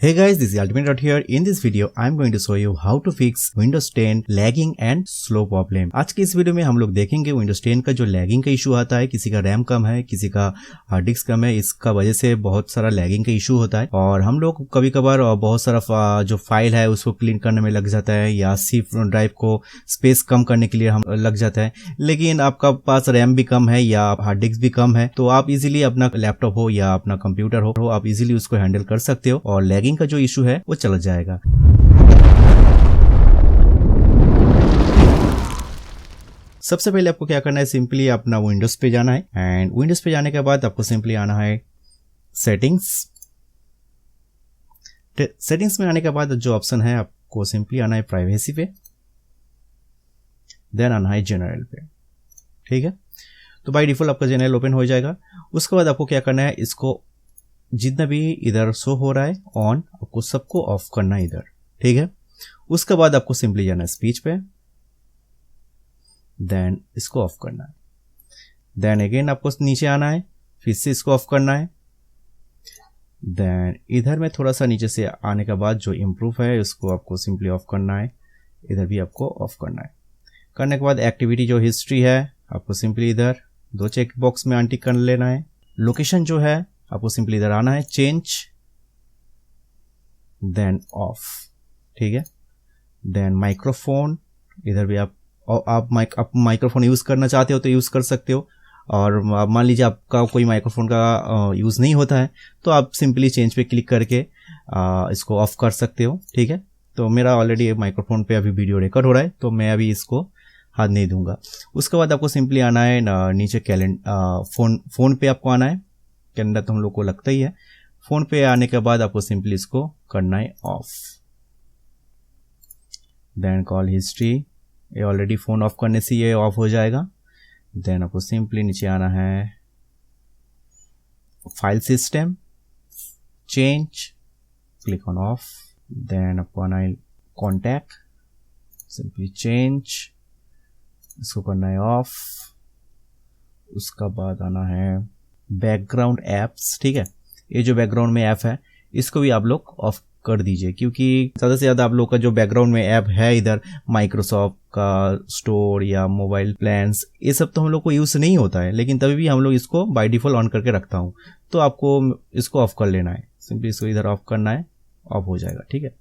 Hey guys, this is Ultimate here. In this video, I'm going to show you how to fix Windows 10 lagging and slow problem. आज के इस video में हम लोग देखेंगे Windows 10 का जो लैगिंग का इशू आता है, किसी का रैम कम है, किसी का हार्ड डिस्क कम है, इसका वजह से बहुत सारा लैगिंग का इशू होता है और हम लोग कभी कभार बहुत सारा जो फाइल है उसको क्लीन करने में लग जाता है या सी ड्राइव को स्पेस कम करने के लिए हम लग जाता है। लेकिन आपका पास रैम भी कम है या हार्ड डिस्क भी कम है तो आप इजीली अपना लैपटॉप हो या अपना कंप्यूटर हो आप इजीली उसको हैंडल कर सकते हो और लैगिंग का जो इशू है वो चला जाएगा। सबसे पहले आपको क्या करना है, सिंपली अपना विंडोज पे जाना है एंड विंडोज पे जाने के बाद आपको सिंपली आना है सेटिंग्स। सेटिंग्स में आने के बाद जो ऑप्शन है आपको सिंपली आना है प्राइवेसी पे, देन आना है जनरल पे। ठीक है, तो बाय डिफॉल्ट आपका जनरल ओपन हो जाएगा। उसके बाद आपको क्या करना है, इसको जितना भी इधर शो हो रहा है ऑन आपको सबको ऑफ करना है इधर। ठीक है, उसके बाद आपको सिंपली जाना है स्पीच पे, देन इसको ऑफ करना है, देन अगेन आपको नीचे आना है, फिर से इसको ऑफ करना है, देन इधर में थोड़ा सा नीचे से आने के बाद जो इम्प्रूव है उसको आपको सिंपली ऑफ करना है, इधर भी आपको ऑफ करना है। करने के बाद एक्टिविटी जो हिस्ट्री है आपको सिंपली इधर दो चेक बॉक्स में अनटिक कर लेना है। लोकेशन जो है आपको सिंपली इधर आना है, चेंज देन ऑफ। ठीक है, देन माइक्रोफोन इधर भी आप माइक्रोफोन यूज करना चाहते हो तो यूज कर सकते हो और मान लीजिए आपका कोई माइक्रोफोन का यूज नहीं होता है तो आप सिंपली चेंज पे क्लिक करके इसको ऑफ कर सकते हो। ठीक है, तो मेरा ऑलरेडी माइक्रोफोन पे अभी वीडियो रिकॉर्ड हो रहा है तो मैं अभी इसको हाथ नहीं दूंगा। उसके बाद आपको सिंपली आना है नीचे फोन पे आपको आना है, कैलेंडर तो हम लोग को लगता ही है। फोन पे आने के बाद आपको सिंपली इसको करना है ऑफ, देन कॉल हिस्ट्री, ये ऑलरेडी फोन ऑफ करने से ये ऑफ हो जाएगा। देन आपको सिंपली नीचे आना है file system, change, click on off, then आपको आना है कॉन्टैक्ट, सिंपली चेंज, इसको करना है ऑफ। उसका बाद आना है बैकग्राउंड एप्स। ठीक है, ये जो बैकग्राउंड में ऐप है इसको भी आप लोग ऑफ कर दीजिए क्योंकि ज़्यादा से ज़्यादा आप लोग का जो बैकग्राउंड में ऐप है इधर माइक्रोसॉफ्ट का स्टोर या मोबाइल प्लान्स ये सब तो हम लोग को यूज़ नहीं होता है, लेकिन तभी भी हम लोग इसको बाय डिफॉल्ट ऑन करके रखता हूँ तो आपको इसको ऑफ कर लेना है। सिंपली इसको इधर ऑफ करना है, ऑफ हो जाएगा। ठीक है,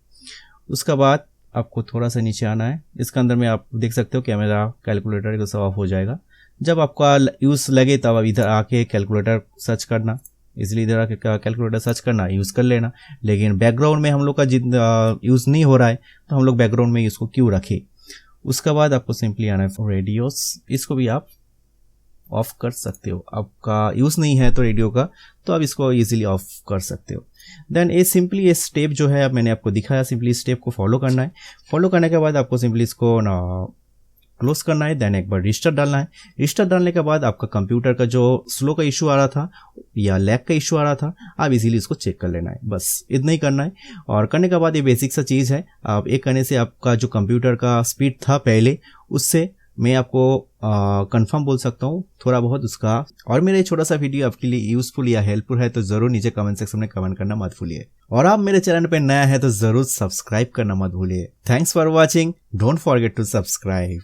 उसके बाद आपको थोड़ा सा नीचे आना है, इसके अंदर में आप देख सकते हो कैमरा कैलकुलेटर ये सब ऑफ हो जाएगा। जब आपका यूज़ लगे तब आप इधर आके कैलकुलेटर सर्च करना, इसलिए इधर आके कैलकुलेटर सर्च करना, यूज़ कर लेना। लेकिन बैकग्राउंड में हम लोग का जितना यूज़ नहीं हो रहा है तो हम लोग बैकग्राउंड में इसको क्यों रखें। उसके बाद आपको सिंपली आना है रेडियोस, इसको भी आप ऑफ कर सकते हो। आपका यूज़ नहीं है तो रेडियो का तो आप इसको इजीली ऑफ कर सकते हो। देन ये सिंपली ये स्टेप जो है अब मैंने आपको दिखाया, सिंपली स्टेप को फॉलो करना है। फॉलो करने के बाद आपको सिंपली इसको क्लोज करना है, देन एक बार रिस्टार्ट डालना है। रिस्टार्ट डालने के बाद आपका कंप्यूटर का जो स्लो का इशू आ रहा था या लैग का इशू आ रहा था आप इजीली इसको चेक कर लेना है, बस इतना ही करना है। और करने के बाद ये बेसिक सा चीज़ है, आप एक करने से आपका जो कंप्यूटर का स्पीड था पहले उससे मैं आपको कंफर्म बोल सकता हूँ थोड़ा बहुत उसका। और मेरा ये छोटा सा वीडियो आपके लिए यूजफुल या हेल्पफुल है तो जरूर नीचे कमेंट सेक्शन में कमेंट करना मत भूलिए और आप मेरे चैनल पे नया है तो जरूर सब्सक्राइब करना मत भूलिए। Thanks for watching, don't forget to subscribe.